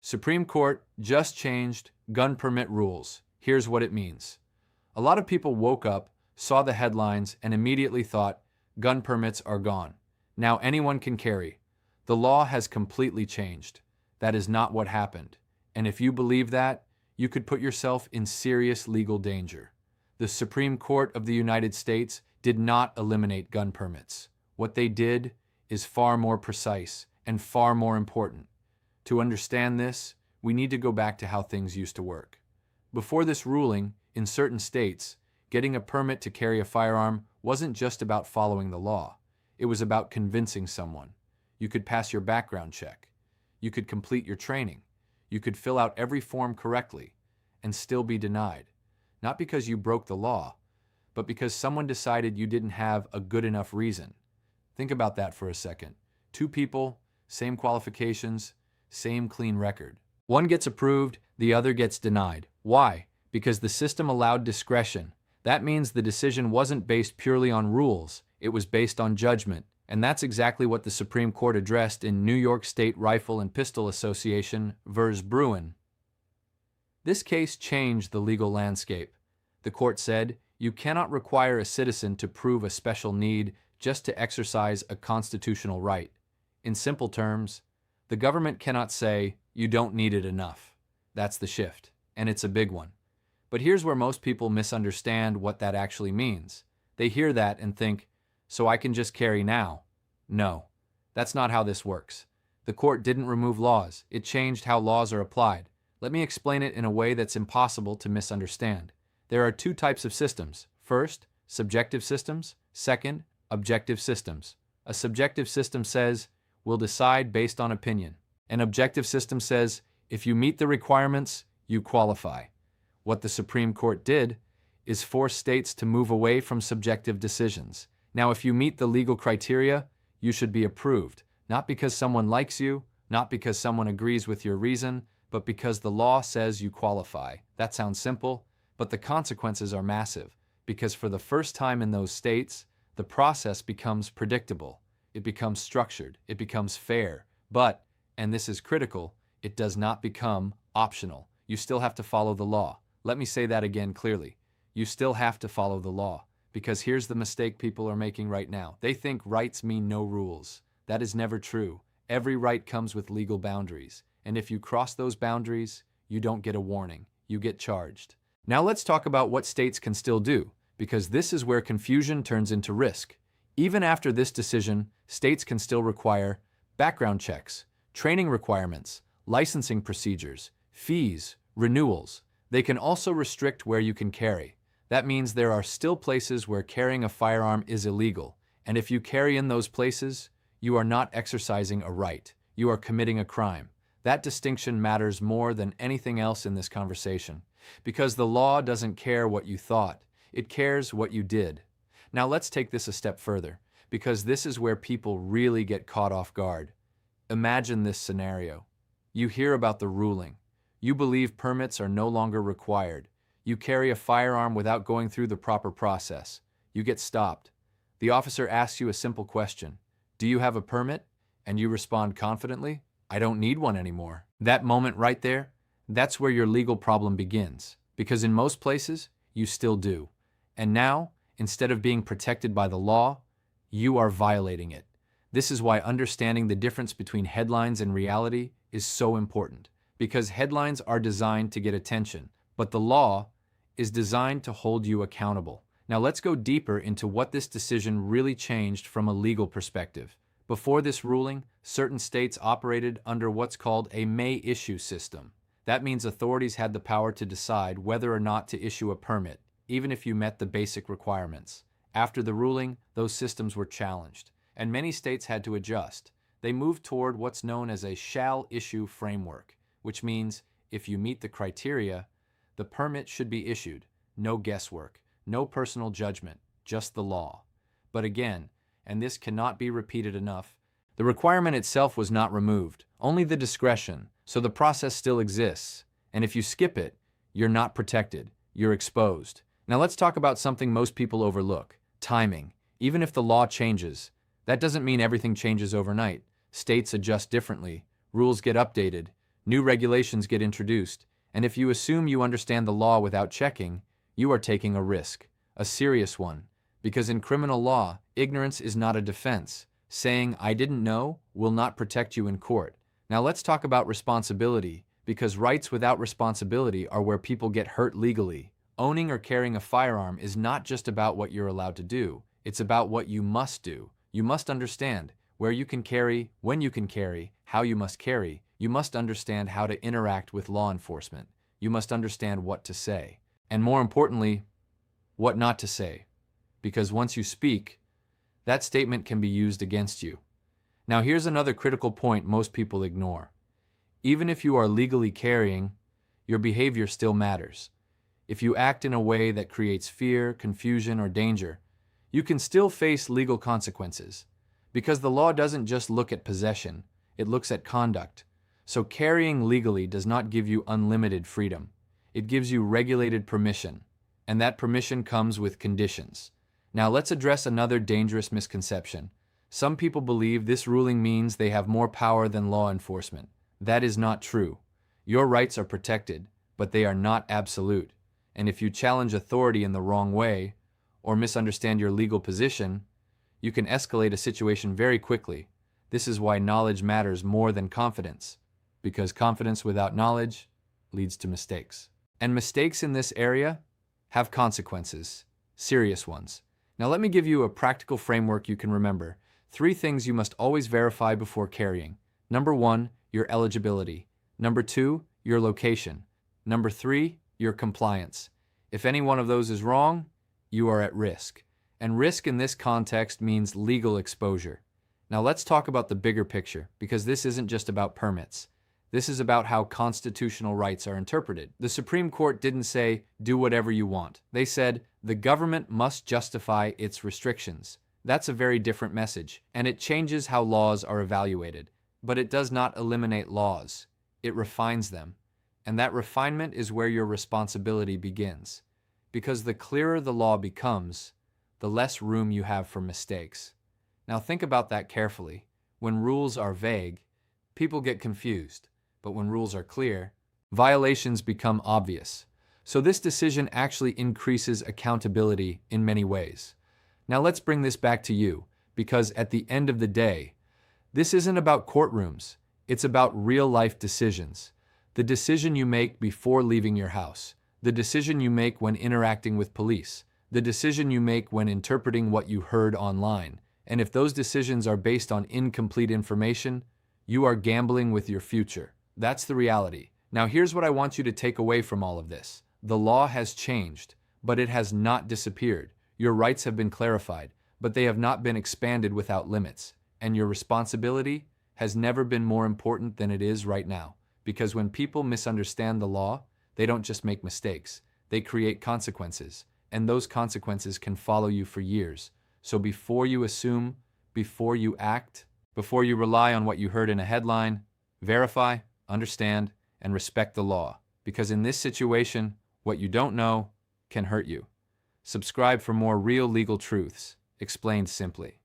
Supreme Court just changed gun permit rules. Here's what it means. A lot of people woke up, saw the headlines, and immediately thought, gun permits are gone. Now anyone can carry. The law has completely changed. That is not what happened. And if you believe that, you could put yourself in serious legal danger. The Supreme Court of the United States did not eliminate gun permits. What they did is far more precise and far more important. To understand this, we need to go back to how things used to work. Before this ruling, in certain states, getting a permit to carry a firearm wasn't just about following the law. It was about convincing someone. You could pass your background check. You could complete your training. You could fill out every form correctly and still be denied. Not because you broke the law, but because someone decided you didn't have a good enough reason. Think about that for a second. Two people, same qualifications, same clean record. One gets approved, the other gets denied. Why? Because the system allowed discretion. That means the decision wasn't based purely on rules, it was based on judgment. And that's exactly what the Supreme Court addressed in New York State Rifle and Pistol Association vs. Bruen. This case changed the legal landscape. The court said, you cannot require a citizen to prove a special need just to exercise a constitutional right. In simple terms, the government cannot say, you don't need it enough. That's the shift, and it's a big one. But here's where most people misunderstand what that actually means. They hear that and think, so I can just carry now. No, that's not how this works. The court didn't remove laws, it changed how laws are applied. Let me explain it in a way that's impossible to misunderstand. There are two types of systems. First, subjective systems. Second, objective systems. A subjective system says, we'll decide based on opinion. An objective system says, if you meet the requirements, you qualify. What the Supreme Court did is force states to move away from subjective decisions. Now, if you meet the legal criteria, you should be approved, not because someone likes you, not because someone agrees with your reason, but because the law says you qualify. That sounds simple, but the consequences are massive, because for the first time in those states, the process becomes predictable. It becomes structured. It becomes fair. But, and this is critical, it does not become optional. You still have to follow the law. Let me say that again clearly. You still have to follow the law. Because here's the mistake people are making right now. They think rights mean no rules. That is never true. Every right comes with legal boundaries. And if you cross those boundaries, you don't get a warning. You get charged. Now let's talk about what states can still do, because this is where confusion turns into risk. Even after this decision, states can still require background checks, training requirements, licensing procedures, fees, renewals. They can also restrict where you can carry. That means there are still places where carrying a firearm is illegal, and if you carry in those places, you are not exercising a right. You are committing a crime. That distinction matters more than anything else in this conversation, because the law doesn't care what you thought. It cares what you did. Now let's take this a step further, because this is where people really get caught off guard. Imagine this scenario. You hear about the ruling. You believe permits are no longer required. You carry a firearm without going through the proper process. You get stopped. The officer asks you a simple question. Do you have a permit? And you respond confidently, I don't need one anymore. That moment right there, that's where your legal problem begins. Because in most places, you still do. And now, instead of being protected by the law, you are violating it. This is why understanding the difference between headlines and reality is so important. Because headlines are designed to get attention, but the law is designed to hold you accountable. Now let's go deeper into what this decision really changed from a legal perspective. Before this ruling, certain states operated under what's called a may issue system. That means authorities had the power to decide whether or not to issue a permit, even if you met the basic requirements. After the ruling, those systems were challenged, and many states had to adjust. They moved toward what's known as a shall issue framework, which means if you meet the criteria, the permit should be issued. No guesswork, no personal judgment, just the law. But again, and this cannot be repeated enough, the requirement itself was not removed, only the discretion, so the process still exists. And if you skip it, you're not protected, you're exposed. Now let's talk about something most people overlook, timing. Even if the law changes, that doesn't mean everything changes overnight. States adjust differently, rules get updated, New regulations get introduced, and if you assume you understand the law without checking, you are taking a risk, a serious one, because in criminal law, ignorance is not a defense. Saying, "I didn't know," will not protect you in court. Now let's talk about responsibility, because rights without responsibility are where people get hurt legally. Owning or carrying a firearm is not just about what you're allowed to do, it's about what you must do. You must understand where you can carry, when you can carry, how you must carry. You must understand how to interact with law enforcement. You must understand what to say. And more importantly, what not to say. Because once you speak, that statement can be used against you. Now here's another critical point most people ignore. Even if you are legally carrying, your behavior still matters. If you act in a way that creates fear, confusion, or danger, you can still face legal consequences. Because the law doesn't just look at possession, it looks at conduct. So carrying legally does not give you unlimited freedom. It gives you regulated permission, and that permission comes with conditions. Now let's address another dangerous misconception. Some people believe this ruling means they have more power than law enforcement. That is not true. Your rights are protected, but they are not absolute. And if you challenge authority in the wrong way, or misunderstand your legal position, you can escalate a situation very quickly. This is why knowledge matters more than confidence, because confidence without knowledge leads to mistakes. And mistakes in this area have consequences, serious ones. Now let me give you a practical framework you can remember. 3 things you must always verify before carrying. Number 1, your eligibility. Number 2, your location. Number 3, your compliance. If any one of those is wrong, you are at risk. And risk in this context means legal exposure. Now let's talk about the bigger picture, because this isn't just about permits. This is about how constitutional rights are interpreted. The Supreme Court didn't say, do whatever you want. They said, the government must justify its restrictions. That's a very different message, and it changes how laws are evaluated. But it does not eliminate laws. It refines them. And that refinement is where your responsibility begins. Because the clearer the law becomes, the less room you have for mistakes. Now think about that carefully. When rules are vague, people get confused. But when rules are clear, violations become obvious. So this decision actually increases accountability in many ways. Now let's bring this back to you, because at the end of the day, this isn't about courtrooms. It's about real-life decisions. The decision you make before leaving your house, the decision you make when interacting with police, the decision you make when interpreting what you heard online. And if those decisions are based on incomplete information, you are gambling with your future. That's the reality. Now here's what I want you to take away from all of this. The law has changed, but it has not disappeared. Your rights have been clarified, but they have not been expanded without limits. And your responsibility has never been more important than it is right now. Because when people misunderstand the law, they don't just make mistakes. They create consequences, and those consequences can follow you for years. So before you assume, before you act, before you rely on what you heard in a headline, verify, understand, and respect the law. Because in this situation, what you don't know can hurt you. Subscribe for more real legal truths, explained simply.